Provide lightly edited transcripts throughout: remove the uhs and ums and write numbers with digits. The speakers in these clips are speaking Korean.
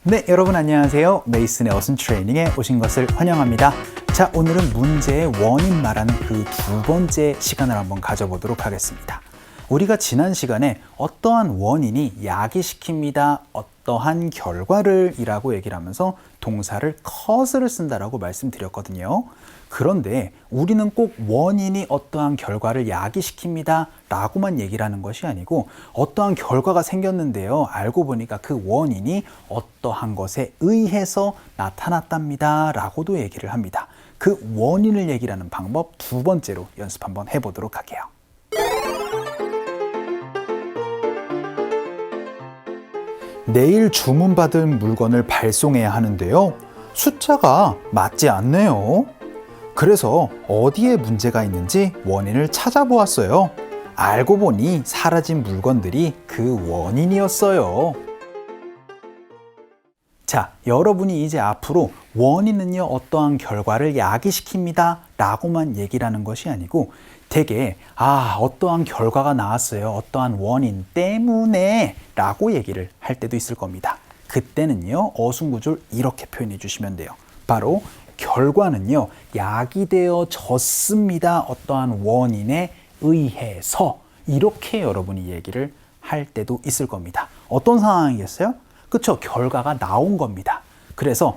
네, 여러분 안녕하세요. 메이슨의 어순 트레이닝에 오신 것을 환영합니다. 자, 오늘은 문제의 원인 말하는 그 두 번째 시간을 한번 가져보도록 하겠습니다. 우리가 지난 시간에 어떠한 원인이 야기시킵니다, 어떠한 결과를 이라고 얘기를 하면서 동사를 cause를 쓴다라고 말씀드렸거든요. 그런데 우리는 꼭 원인이 어떠한 결과를 야기시킵니다 라고만 얘기를 하는 것이 아니고 어떠한 결과가 생겼는데요. 알고 보니까 그 원인이 어떠한 것에 의해서 나타났답니다 라고도 얘기를 합니다. 그 원인을 얘기를 하는 방법 두 번째로 연습 한번 해보도록 할게요. 내일 주문받은 물건을 발송해야 하는데요. 숫자가 맞지 않네요. 그래서 어디에 문제가 있는지 원인을 찾아보았어요. 알고 보니 사라진 물건들이 그 원인이었어요. 자, 여러분이 이제 앞으로 원인은요, 어떠한 결과를 야기시킵니다 라고만 얘기를 하는 것이 아니고 되게 어떠한 결과가 나왔어요. 어떠한 원인 때문에 라고 얘기를 할 때도 있을 겁니다. 그때는요, 어순구조를 이렇게 표현해 주시면 돼요. 바로 결과는요, 야기되어졌습니다. 어떠한 원인에 의해서 이렇게 여러분이 얘기를 할 때도 있을 겁니다. 어떤 상황이겠어요? 그쵸? 결과가 나온 겁니다. 그래서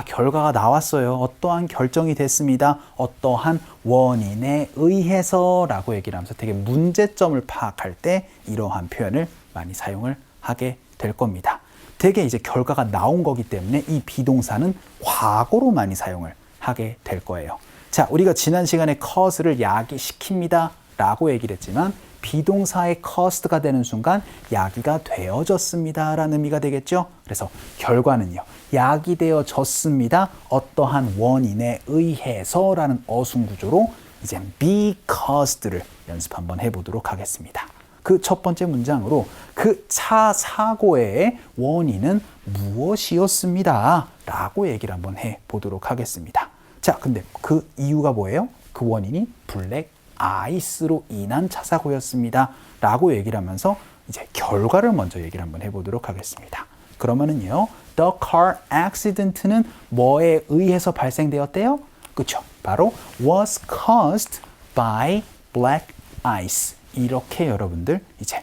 결과가 나왔어요. 어떠한 결정이 됐습니다. 어떠한 원인에 의해서 라고 얘기를 하면서 되게 문제점을 파악할 때 이러한 표현을 많이 사용을 하게 될 겁니다. 되게 이제 결과가 나온 거기 때문에 이 비동사는 과거로 많이 사용을 하게 될 거예요. 자, 우리가 지난 시간에 cause를 야기시킵니다 라고 얘기를 했지만 비동사의 caused가 되는 순간 야기가 되어졌습니다 라는 의미가 되겠죠. 그래서 결과는요, 야기되어졌습니다. 어떠한 원인에 의해서 라는 어순구조로 이제 becaused를 연습 한번 해보도록 하겠습니다. 그 첫 번째 문장으로 그 차 사고의 원인은 무엇이었습니다 라고 얘기를 한번 해보도록 하겠습니다. 자, 근데 그 이유가 뭐예요? 그 원인이 블랙 아이스로 인한 차 사고였습니다 라고 얘기를 하면서 이제 결과를 먼저 얘기를 한번 해보도록 하겠습니다. 그러면은요, the car accident는 뭐에 의해서 발생되었대요? 그쵸? 바로 was caused by black ice. 이렇게 여러분들 이제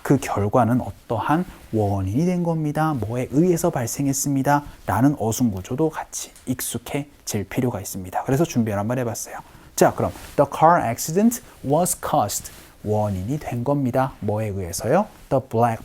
그 결과는 어떠한 원인이 된 겁니다. 뭐에 의해서 발생했습니다. 라는 어순구조도 같이 익숙해질 필요가 있습니다. 그래서 준비를 한번 해봤어요. 자, 그럼 the car accident was caused. 원인이 된 겁니다. 뭐에 의해서요?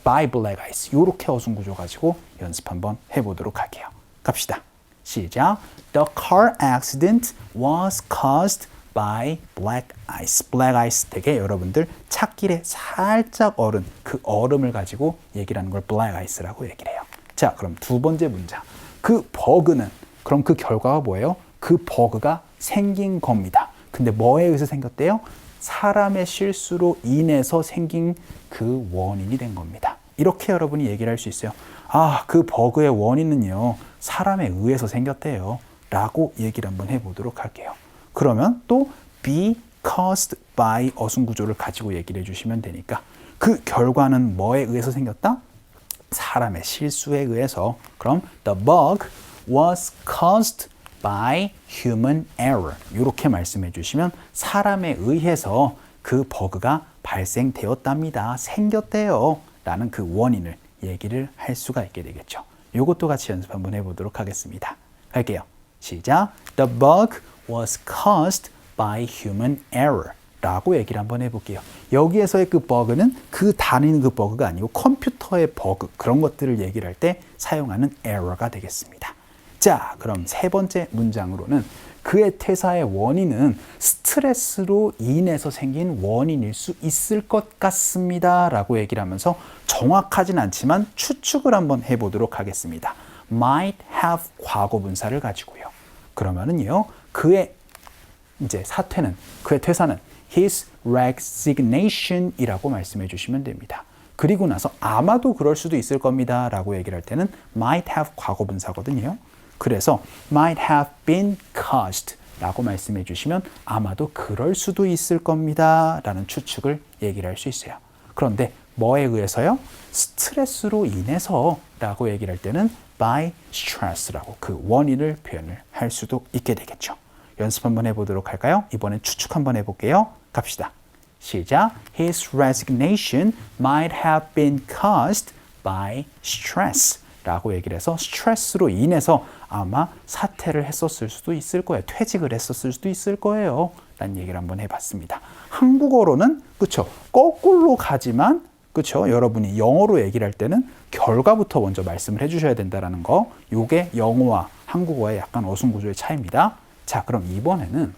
by black ice. 이렇게 어순구조 가지고 연습 한번 해보도록 할게요. 갑시다. 시작. The car accident was caused by black ice. black ice 되게 여러분들 찾길에 살짝 얼은 그 얼음을 가지고 얘기를 하는 걸 black ice라고 얘기를 해요. 자, 그럼 두 번째 문장. 그 버그는, 그럼 그 결과가 뭐예요? 그 버그가 생긴 겁니다. 근데 뭐에 의해서 생겼대요? 사람의 실수로 인해서 생긴 그 원인이 된 겁니다. 이렇게 여러분이 얘기를 할 수 있어요. 그 버그의 원인은요, 사람에 의해서 생겼대요 라고 얘기를 한번 해보도록 할게요. 그러면 또 be caused by 어순구조를 가지고 얘기를 해주시면 되니까 그 결과는 뭐에 의해서 생겼다? 사람의 실수에 의해서. 그럼 the bug was caused by human error. 이렇게 말씀해 주시면 사람에 의해서 그 버그가 발생되었답니다. 생겼대요. 라는 그 원인을 얘기를 할 수가 있게 되겠죠. 이것도 같이 연습 한번 해보도록 하겠습니다. 갈게요. 시작. The bug was caused by human error 라고 얘기를 한번 해볼게요. 여기에서의 그 버그는 그 단위는 그 버그가 아니고 컴퓨터의 버그, 그런 것들을 얘기를 할 때 사용하는 error가 되겠습니다. 자, 그럼 세 번째 문장으로는 그의 퇴사의 원인은 스트레스로 인해서 생긴 원인일 수 있을 것 같습니다 라고 얘기를 하면서 정확하진 않지만 추측을 한번 해보도록 하겠습니다. might have 과거분사를 가지고요. 그러면은요, 그의 이제 사퇴는, 그의 퇴사는 his resignation 이라고 말씀해 주시면 됩니다. 그리고 나서 아마도 그럴 수도 있을 겁니다 라고 얘기를 할 때는 might have 과거분사거든요. 그래서 might have been caused 라고 말씀해 주시면 아마도 그럴 수도 있을 겁니다 라는 추측을 얘기를 할 수 있어요. 그런데 뭐에 의해서요? 스트레스로 인해서 라고 얘기를 할 때는 by stress라고 그 원인을 표현을 할 수도 있게 되겠죠. 연습 한번 해보도록 할까요? 이번엔 추측 한번 해볼게요. 갑시다. 시작. His resignation might have been caused by stress 라고 얘기를 해서 스트레스로 인해서 아마 사퇴를 했었을 수도 있을 거예요. 퇴직을 했었을 수도 있을 거예요. 라는 얘기를 한번 해봤습니다. 한국어로는 그쵸 거꾸로 가지만 그쵸 여러분이 영어로 얘기를 할 때는 결과부터 먼저 말씀을 해주셔야 된다는 거. 요게 영어와 한국어의 약간 어순구조의 차이입니다. 자, 그럼 이번에는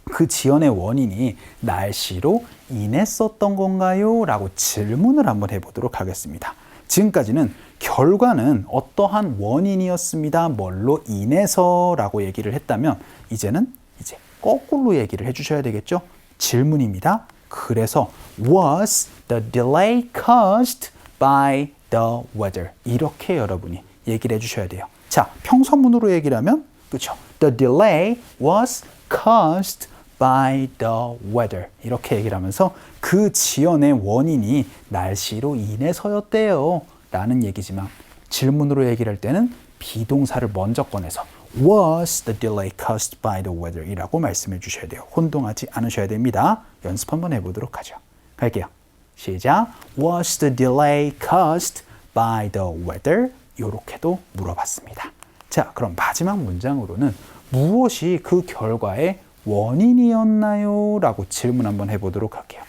그 지연의 원인이 날씨로 인했었던 건가요? 라고 질문을 한번 해보도록 하겠습니다. 지금까지는 결과는 어떠한 원인이었습니다. 뭘로 인해서 라고 얘기를 했다면 이제는 이제 거꾸로 얘기를 해주셔야 되겠죠. 질문입니다. 그래서 was the delay caused by the weather? 이렇게 여러분이 얘기를 해주셔야 돼요. 자, 평서문으로 얘기를 하면 그렇죠. The delay was caused by the weather. 이렇게 얘기를 하면서 그 지연의 원인이 날씨로 인해서였대요. 라는 얘기지만 질문으로 얘기를 할 때는 비동사를 먼저 꺼내서 was the delay caused by the weather 이라고 말씀해 주셔야 돼요. 혼동하지 않으셔야 됩니다. 연습 한번 해보도록 하죠. 갈게요. 시작. Was the delay caused by the weather? 이렇게도 물어봤습니다. 자, 그럼 마지막 문장으로는 무엇이 그 결과의 원인이었나요? 라고 질문 한번 해보도록 할게요.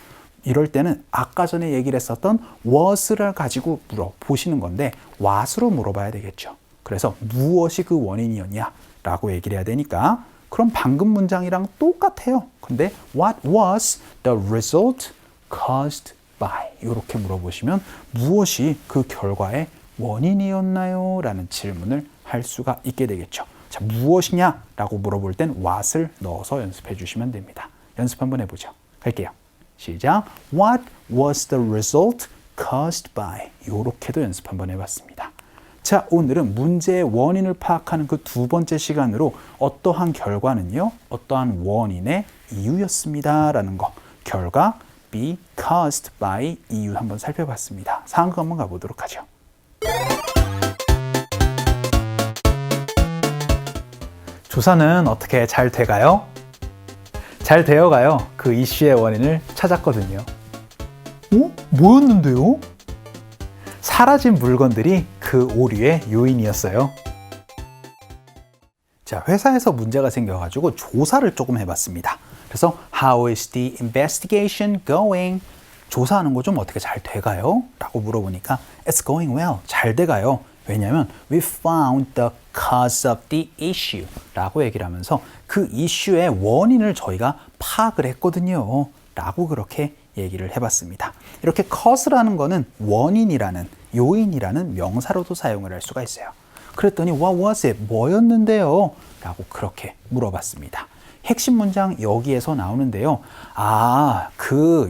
이럴 때는 아까 전에 얘기를 했었던 was를 가지고 물어보시는 건데 what으로 물어봐야 되겠죠. 그래서 무엇이 그 원인이었냐? 라고 얘기를 해야 되니까 그럼 방금 문장이랑 똑같아요. 근데 what was the result caused by? 이렇게 물어보시면 무엇이 그 결과의 원인이었나요? 라는 질문을 할 수가 있게 되겠죠. 자, 무엇이냐? 라고 물어볼 땐 what을 넣어서 연습해 주시면 됩니다. 연습 한번 해보죠. 갈게요. 시작. What was the result caused by? 이렇게도 연습 한번 해봤습니다. 자, 오늘은 문제의 원인을 파악하는 그 두 번째 시간으로 어떠한 결과는요, 어떠한 원인의 이유였습니다. 라는 거. 결과 be caused by 이유 한번 살펴봤습니다. 상황극 한번 가보도록 하죠. 조사는 어떻게 잘 돼가요? 잘 되어가요. 그 이슈의 원인을 찾았거든요. 뭐였는데요? 사라진 물건들이 그 오류의 요인이었어요. 자, 회사에서 문제가 생겨가지고 조사를 조금 해봤습니다. 그래서 How is the investigation going? 조사하는 거 좀 어떻게 잘 돼가요? 라고 물어보니까 It's going well. 잘 돼가요. 왜냐하면 We found the cause of the issue 라고 얘기를 하면서 그 이슈의 원인을 저희가 파악을 했거든요. 라고 그렇게 얘기를 해봤습니다. 이렇게 cause라는 거는 원인이라는, 요인이라는 명사로도 사용을 할 수가 있어요. 그랬더니 what was it? 뭐였는데요? 라고 그렇게 물어봤습니다. 핵심 문장 여기에서 나오는데요.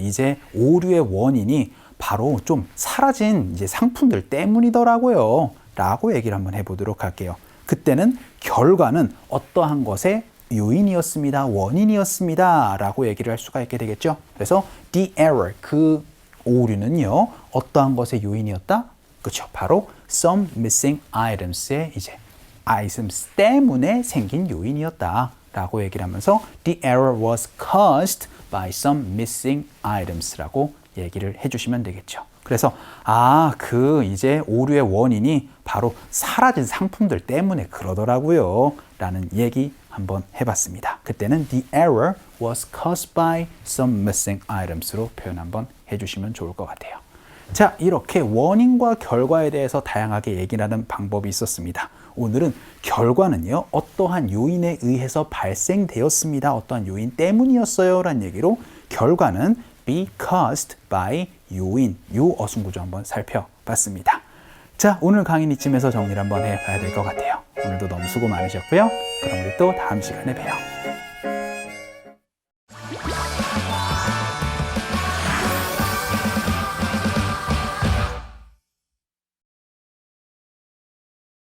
이제 오류의 원인이 바로 좀 사라진 이제 상품들 때문이더라고요. 라고 얘기를 한번 해보도록 할게요. 그때는 결과는 어떠한 것의 요인이었습니다. 원인이었습니다. 라고 얘기를 할 수가 있게 되겠죠. 그래서 the error, 그 오류는요. 어떠한 것의 요인이었다? 그렇죠. 바로 some missing items의 이제 items 때문에 생긴 요인이었다. 라고 얘기를 하면서 the error was caused by some missing items 라고 얘기를 해주시면 되겠죠. 그래서 이제 오류의 원인이 바로 사라진 상품들 때문에 그러더라고요. 라는 얘기 한번 해봤습니다. 그때는 the error was caused by some missing items로 표현 한번 해주시면 좋을 것 같아요. 자, 이렇게 원인과 결과에 대해서 다양하게 얘기를 하는 방법이 있었습니다. 오늘은 결과는요, 어떠한 요인에 의해서 발생되었습니다. 어떠한 요인 때문이었어요. 라는 얘기로 결과는 be caused by 요인, 요 어순구조 한번 살펴봤습니다. 자, 오늘 강의는 이쯤에서 정리를 한번 해봐야 될 것 같아요. 오늘도 너무 수고 많으셨고요. 그럼 우리 또 다음 시간에 봬요.